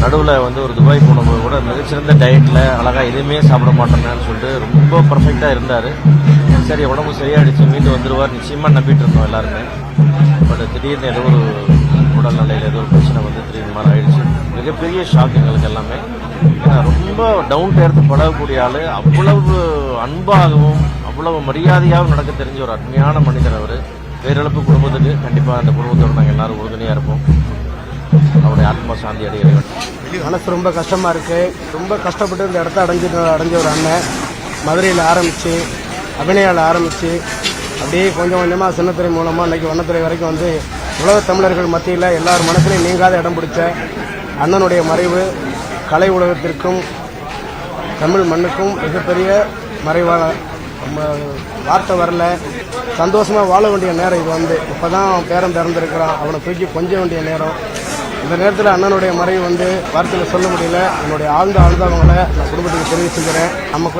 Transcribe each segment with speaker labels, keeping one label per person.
Speaker 1: நடுவில் வந்து ஒரு துபாய் போனபோது கூட மிகச்சிறந்த டயட்டில் அழகாக எதுவுமே சாப்பிட மாட்டேன்னு சொல்லிட்டு ரொம்ப பர்ஃபெக்டாக இருந்தார். சரி உடம்பு சரியாயிடுச்சு மீண்டு வந்துடுவார் நிச்சயமாக நம்பிட்டு இருந்தோம் எல்லாருமே. பட் திடீர்னு ஏதோ ஒரு உடல்நிலையில் ஏதோ ஒரு பிரச்சனை வந்து திடீர்னு மாதிரி ஆயிடுச்சு. மிகப்பெரிய ஷாக் எங்களுக்கு எல்லாமே. ஏன்னா ரொம்ப டவுன் டு எர்த் பழகக்கூடிய ஆள், அவ்வளவு அன்பாகவும் அவ்வளவு மரியாதையாகவும் நடக்க தெரிஞ்ச ஒரு அருமையான மனிதர் அவர். பேரிழப்பு குடும்பத்துக்கு கண்டிப்பாக அந்த குடும்பத்தோடு நாங்கள் எல்லாரும் உறுதுணையாக இருப்போம். அவருடைய ஆத்மா சாந்தி அடைய வேண்டும்.
Speaker 2: மனசு ரொம்ப கஷ்டமா இருக்கு. ரொம்ப கஷ்டப்பட்டு இந்த இடத்த அடைஞ்ச ஒரு அண்ணன் மதுரையில் ஆரம்பிச்சு அபிநயாவில் ஆரம்பிச்சு அப்படியே கொஞ்சம் கொஞ்சமாக சின்னத்துறை மூலமாக இன்னைக்கு வண்ணத்துறை வரைக்கும் வந்து உலக தமிழர்கள் மத்தியில் எல்லார் மனசுலையும் நீங்காத இடம் பிடிச்ச அண்ணனுடைய மறைவு கலை உலகத்திற்கும் தமிழ் மண்ணுக்கும் மிகப்பெரிய மறைவான வார்த்தை வரல. சந்தோஷமாக வாழ வேண்டிய நேரம் இது. வந்து இப்போ தான் பேரன் பிறந்திருக்கிறான், அவனை தூக்கி கொஞ்ச வேண்டிய நேரம். இந்த நேரத்தில் அண்ணனுடைய மறைவு வந்து வார்த்தையில் சொல்ல முடியல. என்னுடைய ஆழ்ந்தவங்களை நான் குடும்பத்துக்கு தெரிவிச்சுக்கிறேன்.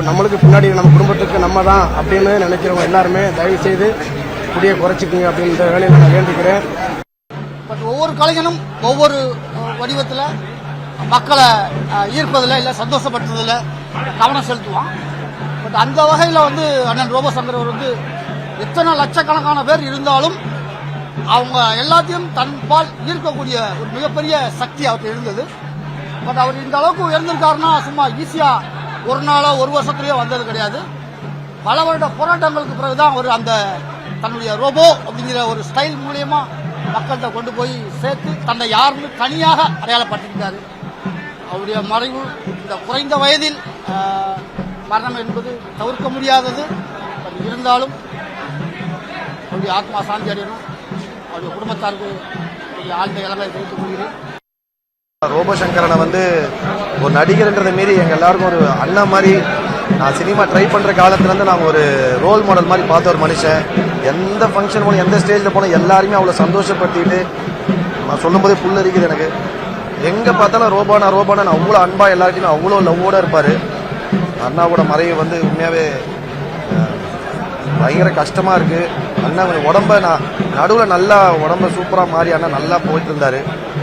Speaker 2: நம்மளுக்கு பின்னாடி நம்ம குடும்பத்துக்கு நம்ம தான் அப்படின்னு நினைக்கிறவங்க எல்லாருமே தயவு செய்து குடியை குறைச்சிக்குங்க அப்படின்ற வேலையை நான் வேண்டிக்கிறேன்.
Speaker 3: பட் ஒவ்வொரு கலைஞனும் ஒவ்வொரு வடிவத்தில் மக்களை ஈர்ப்பதில் இல்லை சந்தோஷப்படுத்துறதில் கவனம் செலுத்துவான். பட் அந்த வகையில் வந்து அண்ணன் ரோபோ சங்கர் அவர் வந்து எத்தனை லட்சக்கணக்கான பேர் இருந்தாலும் அவங்க எல்லாத்தையும் தன்பால் ஈர்க்கக்கூடிய ஒரு மிகப்பெரிய சக்தி அவருக்கு இருந்தது. பட் அவர் இந்த அளவுக்கு உயர்ந்திருக்காருன்னா சும்மா ஈஸியாக ஒரு நாளோ ஒரு வருஷத்துலேயோ வந்தது கிடையாது. பல வருட போராட்டங்களுக்கு பிறகுதான் அவர் அந்த தன்னுடைய ரோபோ அப்படிங்கிற ஒரு ஸ்டைல் மூலியமா மக்கள்கிட்ட கொண்டு போய் சேர்த்து தன்னை யாருன்னு தனியாக அடையாளப்படுத்திருக்காரு. அவருடைய மறைவு இந்த குறைந்த வயதில் மரணம் என்பது தவிர்க்க முடியாதது. இருந்தாலும் அவருடைய ஆத்மா சாந்தி அடையணும். அவருடைய குடும்பத்தாருக்கு ஆழ்ந்த இளமை தெரிவித்துக் கொள்கிறேன்.
Speaker 4: ரோபோ சங்கரனை வந்து ஒரு நடிகர்ன்றதை மீறி எங்கள் எல்லாருக்கும் ஒரு அண்ணா மாதிரி, நான் சினிமா ட்ரை பண்ணுற காலத்துலேருந்து நாங்கள் ஒரு ரோல் மாடல் மாதிரி பார்த்த ஒரு மனுஷன். எந்த ஃபங்க்ஷன் போனோம், எந்த ஸ்டேஜில் போனோம் எல்லாருமே அவ்வளோ சந்தோஷப்படுத்திட்டு நான் சொல்லும்போதே புல்லரிக்குது எனக்கு. எங்கே பார்த்தாலும் ரோபானா அவ்வளோ அன்பாக எல்லாருக்குமே அவ்வளோ லவ்வோடு இருப்பார். அண்ணாவோட மறைவு வந்து உண்மையாகவே பயங்கர கஷ்டமாக இருக்குது. அண்ணா உடம்ப நான் நடுவில் நல்லா உடம்ப சூப்பராக மாறி அண்ணா நல்லா போயிட்டு இருந்தார்.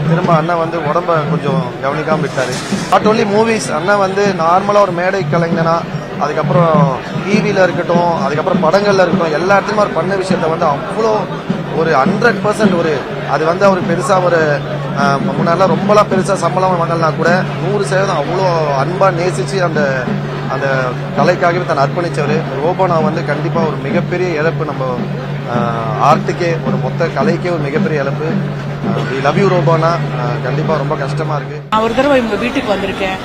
Speaker 4: திரும்ப அண்ணா வந்து உடம்ப கொஞ்சம் கவனிக்காமல் விட்டார். நாட் ஓன்லி மூவிஸ், அண்ணா வந்து நார்மலாக ஒரு மேடை கலைஞனா, அதுக்கப்புறம் டிவியில் இருக்கட்டும், அதுக்கப்புறம் படங்களில் இருக்கட்டும், எல்லா இடத்துலையும் அவர் பண்ண விஷயத்த வந்து அவ்வளோ ஒரு 100% ஒரு அது வந்து அவர் பெருசாக ஒரு முன்னாடிலாம் ரொம்பலாம் பெருசாக சம்பளம் வாங்கலனா கூட 100% அவ்வளோ அன்பாக நேசித்து அந்த அந்த கலைக்காகவே தன்னை அர்ப்பணித்தவர். ரோபோனா வந்து கண்டிப்பாக ஒரு மிகப்பெரிய இழப்பு. நம்ம ஆர்ட்டுக்கே ஒரு மொத்த கலைக்கே ஒரு மிகப்பெரிய இழப்பு. லவ் யூ ரோபோனா. கண்டிப்பாக ரொம்ப கஷ்டமாக இருக்குது.
Speaker 5: நான் ஒரு தடவை இவங்க வீட்டுக்கு வந்திருக்கேன்.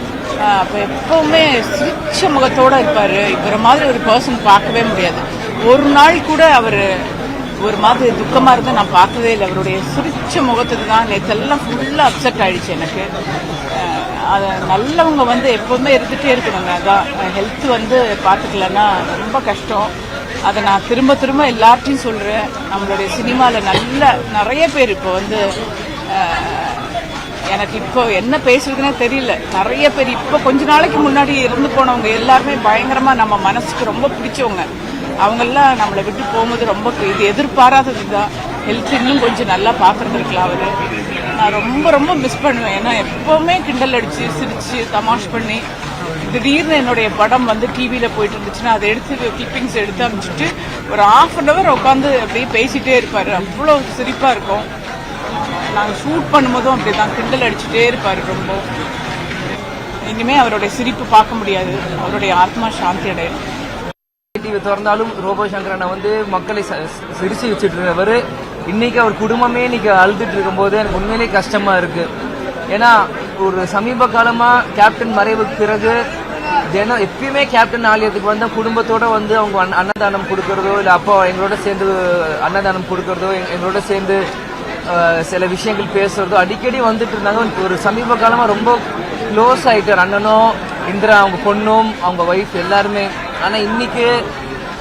Speaker 5: அப்போ எப்பவுமே சிரிச்ச முகத்தோடு இருப்பார். இவரை மாதிரி ஒரு பர்சன் பார்க்கவே முடியாது. ஒரு நாள் கூட அவர் ஒரு மாதிரி துக்கமாக இருந்தால் நான் பார்க்கவே இல்லை. அவருடைய சிரிச்ச முகத்துக்கு தான் நேற்றெல்லாம் ஃபுல்லாக அப்செட் ஆகிடுச்சு எனக்கு. அதை நல்லவங்க வந்து எப்போவுமே இருந்துகிட்டே இருக்கணுங்க. அதான் ஹெல்த் வந்து பார்த்துக்கலன்னா ரொம்ப கஷ்டம். அதை நான் திரும்ப எல்லார்ட்டையும் சொல்கிறேன். நம்மளுடைய சினிமாவில் நிறைய பேர் இப்போ வந்து எனக்கு இப்போ என்ன பேசுறதுன்னே தெரியல. நிறைய பேர் இப்போ கொஞ்ச நாளைக்கு முன்னாடி இறந்து போனவங்க எல்லாருமே பயங்கரமாக நம்ம மனசுக்கு ரொம்ப பிடிச்சவங்க. அவங்கெல்லாம் நம்மளை விட்டு போகும்போது ரொம்ப இது எதிர்பாராதது தான். ஹெல்த் இன்னும் கொஞ்சம் நல்லா பார்த்துருந்துருக்கலாம் அவர். நான் ரொம்ப மிஸ் பண்ணுவேன். ஏன்னா எப்போவுமே கிண்டல் அடித்து சிரித்து தமாஷ் பண்ணி திடீர்னு என்னுடைய படம் வந்து டிவியில் போயிட்டு இருந்துச்சுன்னா அதை எடுத்து கிளிப்பிங்ஸ் எடுத்து அனுப்பிச்சிட்டு ஒரு ½ உட்காந்து அப்படியே பேசிகிட்டே இருப்பார். அவ்வளோ சிரிப்பாக இருக்கும். நாங்கள் ஷூட் பண்ணும்போதும் அப்படி தான் கிண்டல் அடிச்சுட்டே இருப்பார். ரொம்ப இனிமேல் அவருடைய சிரிப்பு பார்க்க முடியாது. அவருடைய ஆத்மா சாந்தி அடையும்.
Speaker 6: டிவி திறந்தாலும் ரோபோ சங்கரனை வந்து மக்களை சிரிச்சு வச்சுட்டு இருந்தவர். இன்னைக்கு அவர் குடும்பமே இன்னைக்கு அழுதுட்டு இருக்கும்போது எனக்கு உண்மையிலே கஷ்டமா இருக்கு. ஏன்னா ஒரு சமீப காலமா கேப்டன் மறைவுக்கு பிறகு தினம் எப்பயுமே கேப்டன் ஆலயத்துக்கு வந்து குடும்பத்தோட வந்து அவங்க அன்னதானம் கொடுக்கறதோ இல்லை அப்போ எங்களோட சேர்ந்து அன்னதானம் கொடுக்கறதோ எங்களோட சேர்ந்து சில விஷயங்கள் பேசுறதோ அடிக்கடி வந்துட்டு இருந்தாங்க. ஒரு சமீப காலமா ரொம்ப க்ளோஸ் ஆயிட்டார் அண்ணனும் இந்திரா அவங்க பொண்ணும் அவங்க ஒய்ஃப் எல்லாருமே. ஆனா இன்னைக்கு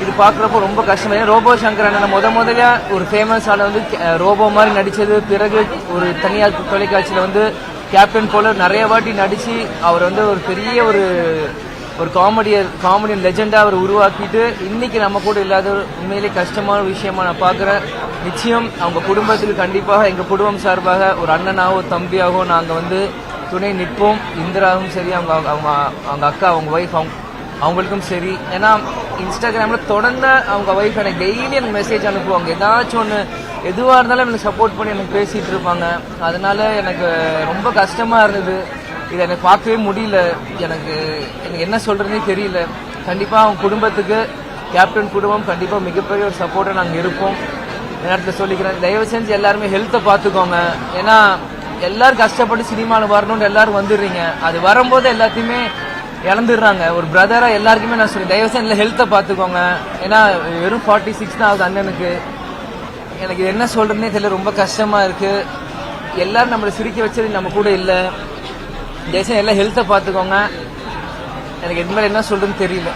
Speaker 6: இது பாக்குறப்போ ரொம்ப கஷ்டமா. ரோபோ சங்கர் அண்ணன் முதல்ல ஒரு ஃபேமஸ் ஆன வந்து ரோபோ மாதிரி நடிச்சது. பிறகு ஒரு தனியார் தொலைக்காட்சியில வந்து கேப்டன் போல நிறைய வாட்டி நடிச்சு அவர் வந்து ஒரு பெரிய ஒரு காமெடியன் லெஜெண்டா அவர் உருவாக்கிட்டு இன்னைக்கு நம்ம கூட இல்லாத உண்மையிலே கஷ்டமான விஷயமா நான் பாக்குறேன். நிச்சயம் அவங்க குடும்பத்துக்கு கண்டிப்பாக எங்க குடும்பம் சார்பாக ஒரு அண்ணனாவோ தம்பியாவோ நாங்க வந்து துணை நிற்போம். இந்திராவும் சரி, அவங்க அக்கா, அவங்க ஒய்ஃப், அவங்களுக்கும் சரி. ஏன்னா இன்ஸ்டாகிராம்ல தொடர்ந்து அவங்க ஒய்ஃப் எனக்கு டெய்லி எனக்கு மெசேஜ் அனுப்புவாங்க. ஏதாச்சும் ஒன்று எதுவாக இருந்தாலும் எனக்கு சப்போர்ட் பண்ணி எனக்கு பேசிட்டு இருப்பாங்க. அதனால எனக்கு ரொம்ப கஷ்டமா இருந்தது. இதை எனக்கு பார்க்கவே முடியல. எனக்கு என்ன சொல்றதுனே தெரியல. கண்டிப்பா அவங்க குடும்பத்துக்கு, கேப்டன் குடும்பம் கண்டிப்பா மிகப்பெரிய ஒரு சப்போர்ட்டா நாங்கள் இருப்போம். நேரத்தில் சொல்லிக்கிறேன், தயவு செஞ்சு எல்லாருமே ஹெல்த்தை பார்த்துக்கோங்க. ஏன்னா எல்லாரும் கஷ்டப்பட்டு சினிமாவில் வரணும்னு எல்லாரும் வந்துடுறீங்க. அது வரும்போது எல்லாத்தையுமே இழந்துடுறாங்க. ஒரு பிரதரா எல்லாருக்குமே நான் சொல்றேன், தயவு செஞ்சு ஹெல்த்தை பார்த்துக்கோங்க. ஏன்னா வெறும் 46 தான் ஆகுது அண்ணனுக்கு. எனக்கு என்ன சொல்றதுனே தெரியல, ரொம்ப கஷ்டமா இருக்கு. எல்லாரும் நம்மளை சிரிக்க வச்சது நம்ம கூட இல்லை. தயவு செஞ்சு எல்லாம் ஹெல்த்தை பார்த்துக்கோங்க. எனக்கு இது மாதிரி என்ன சொல்றதுன்னு தெரியல.